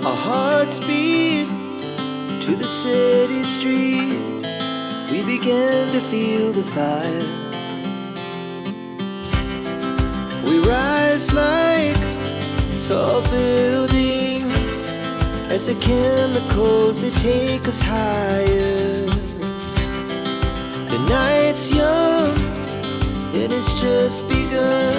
Our hearts beat to the city streets. We began to feel the fire. We rise like tall buildings as the chemicals they take us higher. The night's young and it's just begun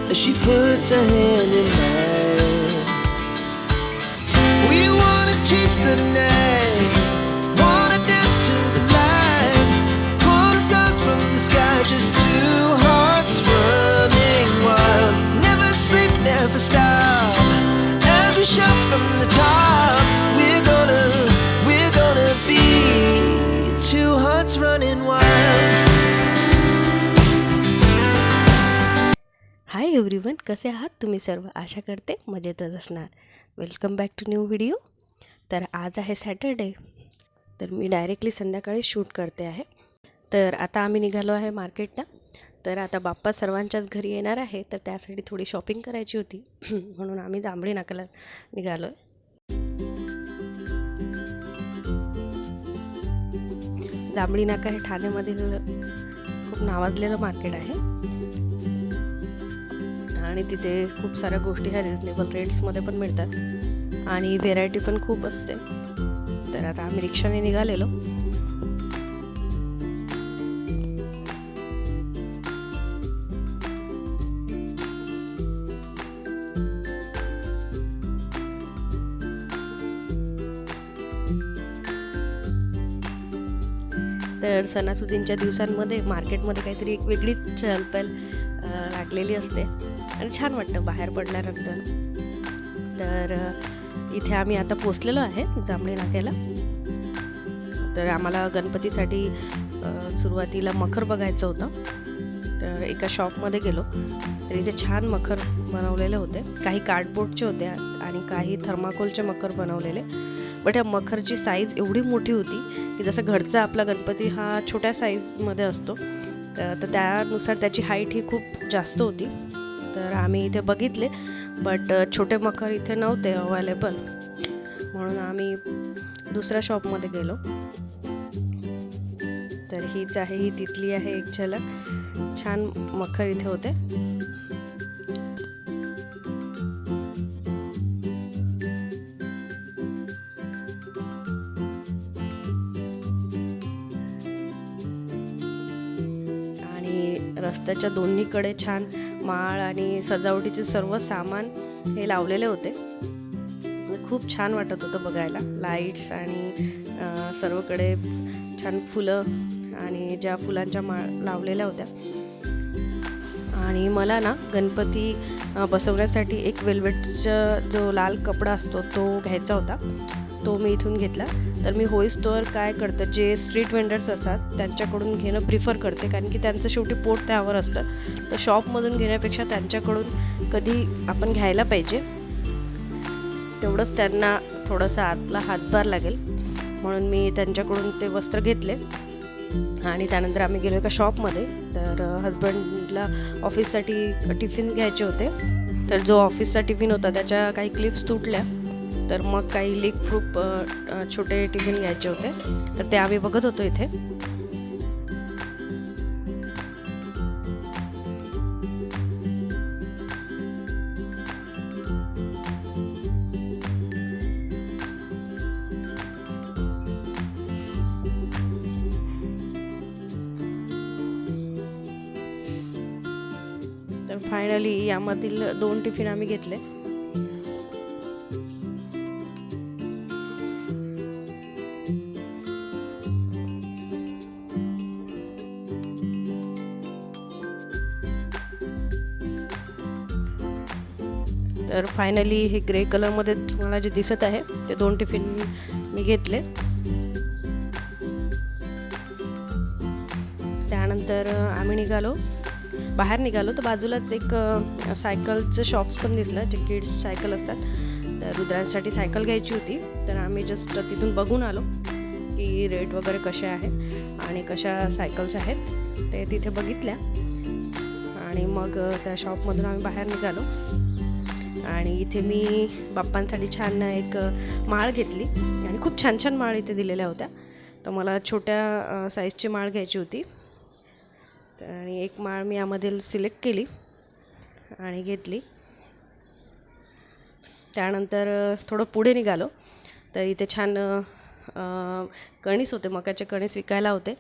as she puts her hand in mine. We wanna chase the night, wanna dance to the light, pull stars from the sky, just two hearts running wild. Never sleep, never stop, as we shout from the top. We're gonna be two hearts running wild. Hi everyone, कसे आहात तुम्ही सर्व? आशा करते मजेतच असणार. Welcome back to new video. तर आज आहे सॅटरडे, तर मी डायरेक्टली संध्याकाळी शूट करते आहे. तर आता आम्ही निघालो आहे मार्केटला. तर आता बाप्पा सर्वांच्याच घरी येणार आहे, तर त्यासाठी थोडी शॉपिंग करायची होती म्हणून आम्ही जांभळी नाक्याला निघालो आहे. जांभळी नाका हे ठाण्यामधील खूप नावाजलेलं मार्केट आहे आणि तिथे खूप साऱ्या गोष्टी ह्या रिजनेबल रेट्समध्ये पण मिळतात आणि व्हेरायटी पण खूप असते. तर आता आम्ही रिक्षाने निघालेलो. तर सणासुदींच्या दिवसांमध्ये मार्केटमध्ये काहीतरी एक वेगळीच चहलपहल लागलेली असते आणि छान वाटतं बाहेर पडल्यानंतर. तर इथे आम्ही आता पोचलेलो आहे जांभळी नाक्याला. तर आम्हाला गणपतीसाठी सुरुवातीला मखर बघायचं होतं. तर एका शॉपमध्ये गेलो, तर इथे छान मखर बनवलेले होते. काही कार्डबोर्डचे होते आणि काही थर्माकोलचे मखर बनवलेले. बट या मखरची साईज एवढी मोठी होती की जसं घरचा आपला गणपती हा छोट्या साईजमध्ये असतो, तर त्यानुसार त्याची हाईट ही खूप जास्त होती. तर आम्ही इथे बघितले, बट छोटे मखर इथे नव्हते अवेलेबल, म्हणून आम्ही दुसऱ्या शॉपमध्ये गेलो. तर हीच आहे, ही तिथली आहे एक झलक. छान मखर इथे होते. रस्त्याच्या दोन्हीकडे छान माळ आणि सजावटीचे सर्व सामान हे लावलेले होते. खूप छान वाटत होतं बघायला. लाईट्स आणि सर्वकडे छान फुलं आणि ज्या फुलांच्या माळ लावलेल्या होत्या. आणि मला ना गणपती बसवण्यासाठी एक वेल्वेटचा जो लाल कपडा असतो तो घ्यायचा होता. तो मी इथून घेतला. तर मी होईस्तोवर काय करतं, जे स्ट्रीट वेंडर्स असतात त्यांच्याकडून घेणं प्रिफर करते, कारण की त्यांचं शेवटी पोट त्यावर असतं. तर शॉपमधून घेण्यापेक्षा त्यांच्याकडून कधी आपण घ्यायला पाहिजे, तेवढंच त्यांना थोडंसं आतला हातभार लागेल. म्हणून मी त्यांच्याकडून ते वस्त्र घेतले आणि त्यानंतर आम्ही गेलो एका शॉपमध्ये. तर हजबंडला ऑफिससाठी टिफिन घ्यायचे होते. तर जो ऑफिसचा टिफिन होता त्याच्या काही क्लिप्स तुटल्या, तर मग काही लीक प्रूफ छोटे टिफिन घ्यायचे होते. तर ते आम्ही बघत होतो इथे. तर फायनली यामधील 2 टिफिन आम्ही घेतले. तर फायनली हे ग्रे कलरमध्ये तुम्हाला जे दिसत आहे ते 2 टिफिन मी घेतले. त्यानंतर आम्ही बाहेर निघालो. तर बाजूलाच एक सायकलचं शॉप्स पण दिसलं, जे किड्स सायकल असतात. तर रुद्रांसाठी सायकल घ्यायची होती. तर आम्ही जस्ट तिथून बघून आलो की रेट वगैरे कसे आहेत आणि कशा सायकल्स आहेत ते तिथे बघितल्या. आणि मग त्या शॉपमधून आम्ही बाहेर निघालो. आणि इथे मी बाप्पांसाठी छान एक माळ घेतली आणि खूप छान छान माळ इथे दिलेल्या होत्या. तर मला छोट्या साईजची माळ घ्यायची होती. आणि एक माळ मी यामध्ये सिलेक्ट केली आणि घेतली. त्यानंतर थोडं पुढे निघालो तर इथे छान कणीस होते, मकाचे कणीस विकायला होते.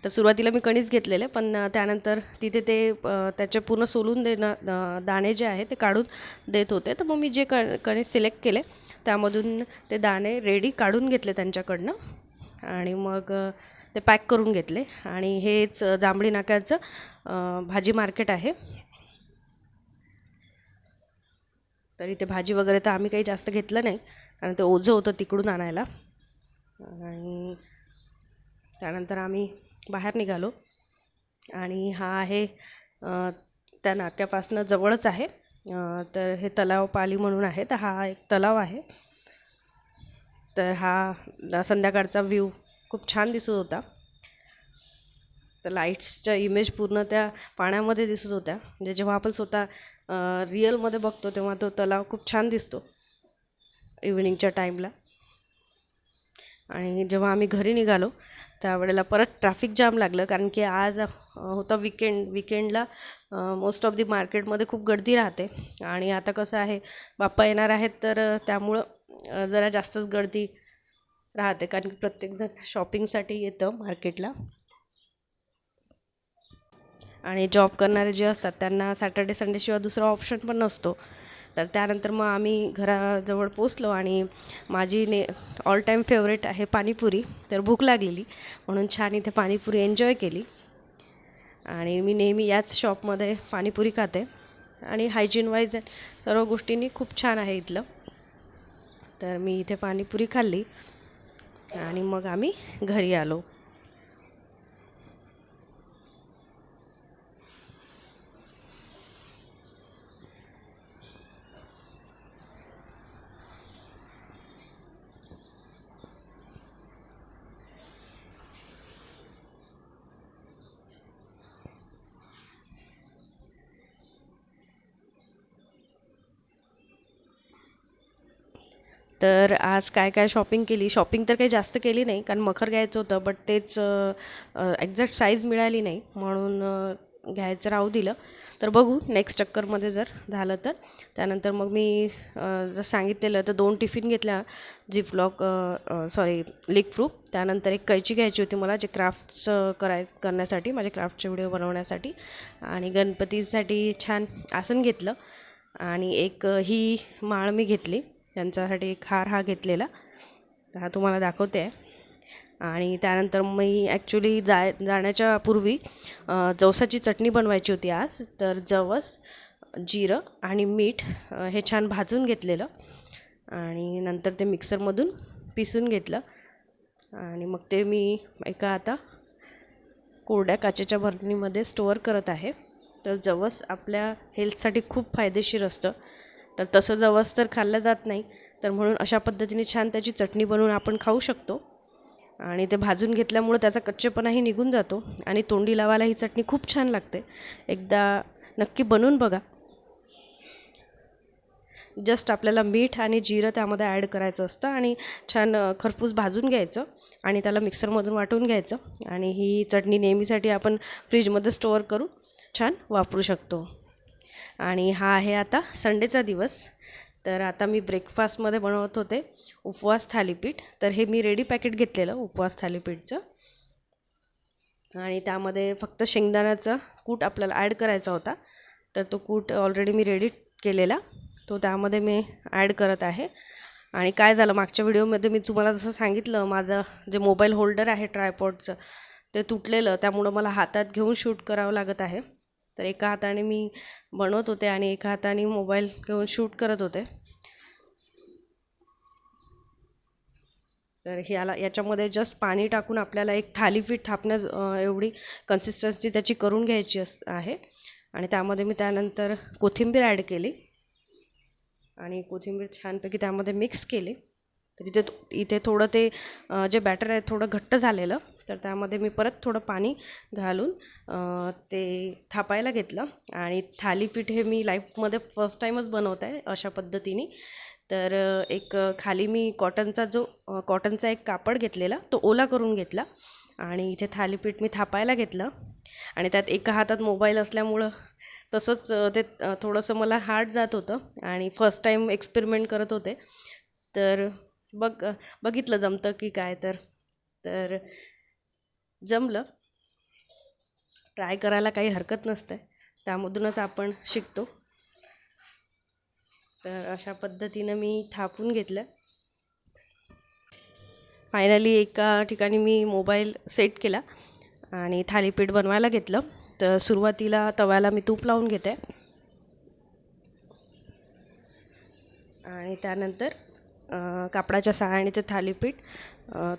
तर सुरुवातीला मी कणीस घेतलेले, पण त्यानंतर तिथे ते त्याचे पूर्ण सोलून देणं दाणे जे आहे ते काढून देत होते. तर मग मी जे कणीस सिलेक्ट केले त्यामधून ते दाणे रेडी काढून घेतले त्यांच्याकडनं आणि मग ते पॅक करून घेतले. आणि हेच जांभळी नाक्याचं भाजी मार्केट आहे. तर इथे भाजी वगैरे तर आम्ही काही जास्त घेतलं नाही, कारण ते ओझं होतं तिकडून आणायला. आणि त्यानंतर आम्ही बाहेर निघालो. आणि हा आहे त्या नाक्यापासनं जवळच आहे. तर हे तलाव पाली म्हणून आहे. तर हा एक तलाव आहे. तर हा संध्याकाळचा व्ह्यू खूप छान दिसत होता. तर लाईट्सच्या इमेज पूर्ण त्या पाण्यामध्ये दिसत होत्या. म्हणजे जेव्हा आपण स्वतः रिअलमध्ये बघतो तेव्हा तो तलाव खूप छान दिसतो इव्हिनिंगच्या टाईमला. आणि जेव्हा आम्ही घरी निघालो त्यावेळेला परत ट्रॅफिक जाम लागलं, कारण की आज होता विकेंडला मोस्ट ऑफ दी मार्केटमध्ये खूप गर्दी राहते. आणि आता कसं आहे, बाप्पा येणार आहेत तर त्यामुळं जरा जास्तच गर्दी राहते, कारण की प्रत्येकजण शॉपिंगसाठी येतं मार्केटला. आणि जॉब करणारे जे असतात त्यांना सॅटर्डे संडेशिवाय दुसरा ऑप्शन पण नसतो. तर त्यानंतर मग आम्ही घराजवळ पोचलो आणि माझी ऑल टाईम फेवरेट आहे पाणीपुरी. तर भूक लागलेली म्हणून छान इथे पाणीपुरी एन्जॉय केली. आणि मी नेहमी याच शॉपमध्ये पाणीपुरी खाते आणि हायजीन वाईज सर्व गोष्टींनी खूप छान आहे इथलं. तर मी इथे पाणीपुरी खाल्ली आणि मग आम्ही घरी आलो. तर आज काय काय शॉपिंग केली. शॉपिंग तर काही जास्त केली नाही, कारण मखर घ्यायचं होतं, बट तेच एक्झॅक्ट साईज मिळाली नाही म्हणून घ्यायचं राहू दिलं. तर बघू नेक्स्ट चक्करमध्ये जर झालं तर. त्यानंतर मग मी जर सांगितलेलं तर 2 टिफिन घेतल्या झिपलॉक लीक प्रूफ. त्यानंतर एक कैची घ्यायची होती मला, जे क्राफ्ट्स करण्यासाठी, माझे क्राफ्टचे व्हिडिओ बनवण्यासाठी. आणि गणपतीसाठी छान आसन घेतलं. आणि एक ही माळ मी घेतली, त्यांच्यासाठी एक हा घेतलेला, हा तुम्हाला दाखवते आहे. आणि त्यानंतर मी ॲक्च्युली जाण्याच्या पूर्वी जवसाची चटणी बनवायची होती आज. तर जवस, जिरं आणि मीठ हे छान भाजून घेतलेलं आणि नंतर ते मिक्सरमधून पिसून घेतलं. आणि मग ते मी एका आता कोरड्या काचेच्या बरणीमध्ये स्टोअर करत आहे. तर जवस आपल्या हेल्थसाठी खूप फायदेशीर असतं. तर तसं जवस तर खाल्लं जात नाही, तर म्हणून अशा पद्धतीने छान त्याची चटणी बनवून आपण खाऊ शकतो. आणि ते भाजून घेतल्यामुळं त्याचा कच्चेपणाही निघून जातो आणि तोंडी लावायला ही चटणी खूप छान लागते. एकदा नक्की बनवून बघा. जस्ट आपल्याला मीठ आणि जिरं त्यामध्ये ॲड करायचं असतं आणि छान खरपूस भाजून घ्यायचं आणि त्याला मिक्सरमधून वाटून घ्यायचं. आणि ही चटणी नेहमीसाठी आपण फ्रीजमध्ये स्टोअर करून छान वापरू शकतो. आणि हा आहे आता संडेचा दिवस. तर आता मी ब्रेकफास्टमध्ये बनवत होते उपवास थालीपीठ. तर हे मी रेडी पॅकेट घेतलेलं उपवास थालीपीठचं. आणि त्यामध्ये फक्त शेंगदाण्याचा कूट आपल्याला ॲड करायचा होता. तर तो कूट ऑलरेडी मी रेडी केलेला तो त्यामध्ये मी ॲड करत आहे. आणि काय झालं, मागच्या व्हिडिओमध्ये मी तुम्हाला जसं सांगितलं, माझं जे मोबाईल होल्डर आहे ट्रायपॉडचं ते तुटलेलं, त्यामुळं मला हातात घेऊन शूट करावं लागत आहे. तर एका हाताने मी बनवत होते आणि एका हाताने मोबाईल घेऊन शूट करत होते. तर याच्यामध्ये जस्ट पाणी टाकून आपल्याला एक थालीपीठ थापण्या एवढी कन्सिस्टन्सी त्याची करून घ्यायची आहे. आणि त्यामध्ये मी त्यानंतर कोथिंबीर ॲड केली आणि कोथिंबीर छानपैकी त्यामध्ये मिक्स केली. तर इथे थोडं ते जे बॅटर आहे थोडं घट्ट झालेलं, तर त्यामध्ये मी परत थोडं पाणी घालून ते थापायला घेतलं. आणि थालीपीठ हे मी लाईफमध्ये फर्स्ट टाईमच बनवत आहे अशा पद्धतीने. तर एक खाली मी कॉटनचा एक कापड घेतलेला, तो ओला करून घेतला आणि इथे थालीपीठ मी थापायला घेतलं. आणि त्यात एका हातात मोबाईल असल्यामुळं तसंच ते थोडंसं मला हार्ड जात होतं आणि फर्स्ट टाईम एक्सपेरिमेंट करत होते. तर बघितलं जमतं की काय. तर जमलं. ट्राय करायला काही हरकत नसते, त्यामधूनच आपण शिकतो. तर अशा पद्धतीनं मी थापून घेतलं. फायनली एका ठिकाणी मी मोबाईल सेट केला आणि थालीपीठ बनवायला घेतलं. तर सुरुवातीला तव्याला मी तूप लावून घेते आणि त्यानंतर कापडाच्या सहाय्याने ते थालीपीठ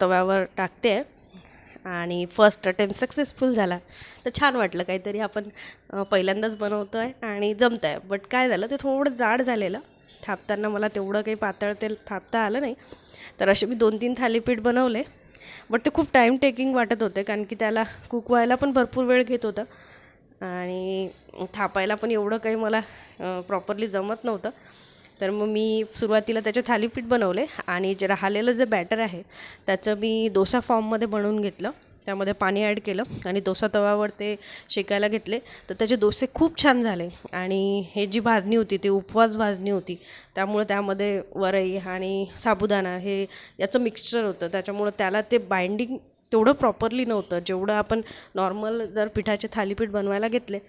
तव्यावर टाकते आणि फर्स्ट अटेम्प्ट सक्सेसफुल झाला. तर छान वाटलं, काहीतरी आपण पहिल्यांदाच बनवतो आहे आणि जमतं आहे. बट काय झालं, ते थोडं जाड झालेलं. थापताना मला तेवढं काही पातळ तेल थापता आलं नाही. तर असे मी 2-3 थालीपीठ बनवले. बट ते खूप टाईम टेकिंग वाटत होते, कारण की त्याला कुक व्हायला पण भरपूर वेळ घेत होतं आणि थापायला पण एवढं काही मला प्रॉपरली जमत नव्हतं. तर मग मी सुरुवातीला त्याचे थालीपीठ बनवले आणि जे राहिलेलं जे बॅटर आहे त्याचं मी डोसा फॉर्ममध्ये बनवून घेतलं. त्यामध्ये पाणी ॲड केलं आणि डोसा तव्यावर ते शेकायला घेतले. तर त्याचे डोसे खूप छान झाले. आणि हे जी भाजणी होती ती उपवास भाजणी होती, त्यामुळे त्यामध्ये वरई आणि साबुदाणा हे याचं मिक्सचर होतं. त्याच्यामुळं त्याला ते बाइंडिंग तेवढं प्रॉपरली नव्हतं, जेवढं आपण नॉर्मल जर पिठाचे थालीपीठ बनवायला घेतले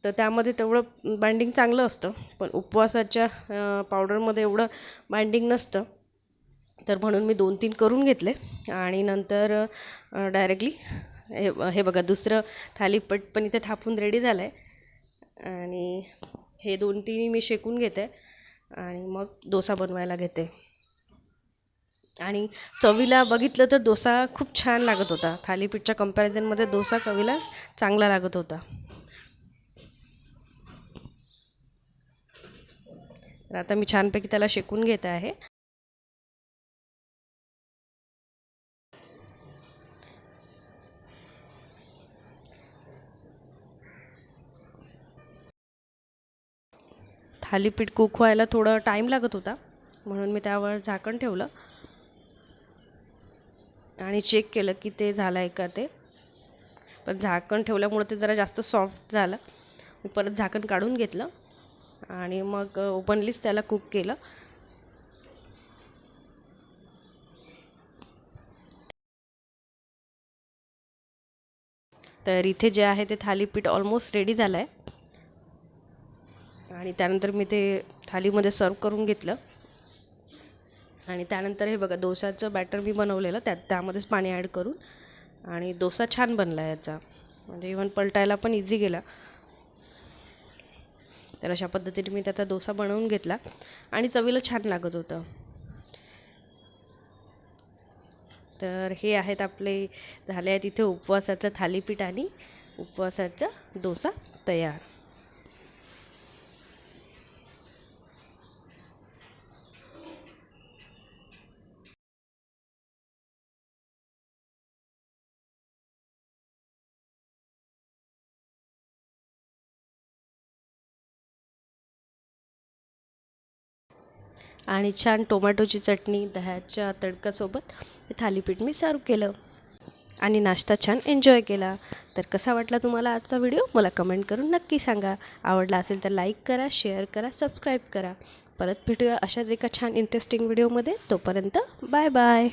तर त्यामध्ये तेवढं बाइंडिंग चांगलं असतं. पण उपवासाच्या पावडरमध्ये एवढं बाइंडिंग नसतं. तर म्हणून मी 2-3 करून घेतले आणि नंतर डायरेक्टली हे बघा, दुसरं थालीपीठ पण इथे थापून रेडी झालं आहे. आणि हे 2-3 मी शेकून घेते आणि मग डोसा बनवायला घेते. आणि चवीला बघितलं तर डोसा खूप छान लागत होता. थालीपीठच्या कंपॅरिझनमध्ये डोसा चवीला चांगला लागत होता. तर आता मी छानपैकी त्याला शेकून घेत आहे. थालीपीठ कुक व्हायला थोडं टाईम लागत होता, म्हणून मी त्यावर झाकण ठेवलं आणि चेक केलं की ते झालं आहे का ते. पण झाकण ठेवल्यामुळे ते जरा जास्त सॉफ्ट झालं. मी परत झाकण काढून घेतलं आणि मग ओपनलीच त्याला कुक केलं. तर इथे जे आहे ते थालीपीठ ऑलमोस्ट रेडी झालं आहे. आणि त्यानंतर मी ते थालीमध्ये सर्व करून घेतलं. आणि त्यानंतर हे बघा, डोसाचं बॅटर मी बनवलेलं त्यामध्येच पाणी ॲड करून, आणि डोसा छान बनला याचा, म्हणजे इव्हन पलटायला पण इझी गेला. तर अशा पद्धतीने मी त्याचा डोसा बनवून घेतला आणि चवीला छान लागत होतं. तर हे आहेत आपले, झाले आहेत इथे उपवासाचं थालीपीठ आणि उपवासाचा डोसा तयार. आणि छान टोमॅटोची चटणी दह्याच्या तडकासोबत हे थालीपीठ मी सर्व केलं आणि नाश्ता छान एन्जॉय केला. तर कसा वाटला तुम्हाला आजचा व्हिडिओ मला कमेंट करून नक्की सांगा. आवडला असेल तर लाईक करा, शेअर करा, सबस्क्राईब करा. परत भेटूया अशाच एका छान इंटरेस्टिंग व्हिडिओमध्ये. तोपर्यंत बाय बाय.